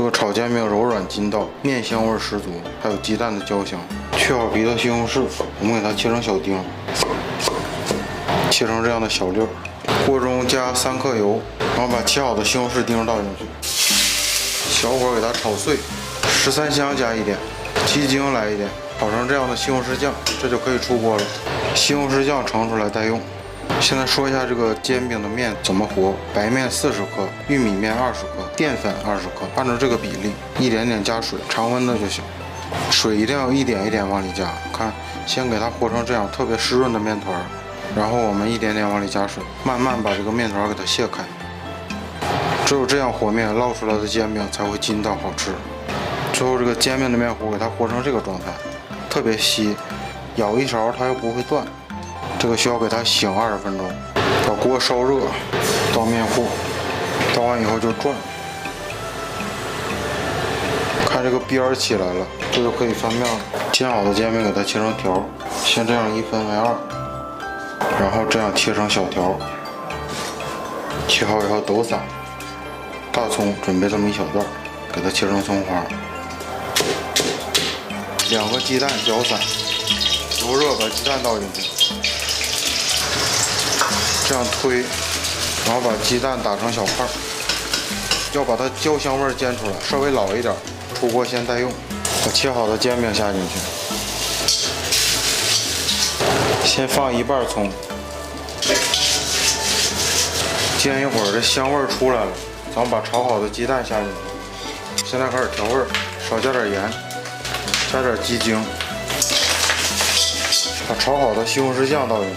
这个炒煎饼柔软筋道，面香味十足，还有鸡蛋的焦香。去好皮的西红柿，我们给它切成小丁，切成这样的小粒儿。锅中加3克油，然后把切好的西红柿丁倒进去，小火给它炒碎。13香加一点，鸡精来一点，炒成这样的西红柿酱，这就可以出锅了。西红柿酱盛出来待用。现在说一下这个煎饼的面怎么和：白面40克，玉米面20克，淀粉20克，按照这个比例，一点点加水，常温的就行。水一定要一点一点往里加，看，先给它和成这样特别湿润的面团，然后我们一点点往里加水，慢慢把这个面团给它卸开。只有这样和面，烙出来的煎饼才会筋道好吃。最后这个煎饼的面糊给它和成这个状态，特别稀，舀一勺它又不会断。这个需要给它醒20分钟，把锅烧热，倒面糊，倒完以后就转，看这个边儿起来了，这就可以翻面了。煎好的煎饼给它切成条，先这样1分为2，然后这样切成小条，切好以后抖散。大葱准备这么一小段，给它切成葱花。2个鸡蛋搅散，油热把鸡蛋倒进去，这样推，然后把鸡蛋打成小块，要把它焦香味煎出来，稍微老一点，出锅先待用。把切好的煎饼下进去，先放1半葱，煎一会儿，这香味出来了，咱们把炒好的鸡蛋下进去。现在开始调味，少加点盐，加点鸡精，把炒好的西红柿酱倒进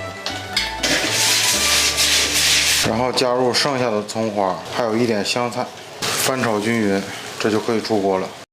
去，然后加入剩下的葱花，还有一点香菜，翻炒均匀，这就可以出锅了。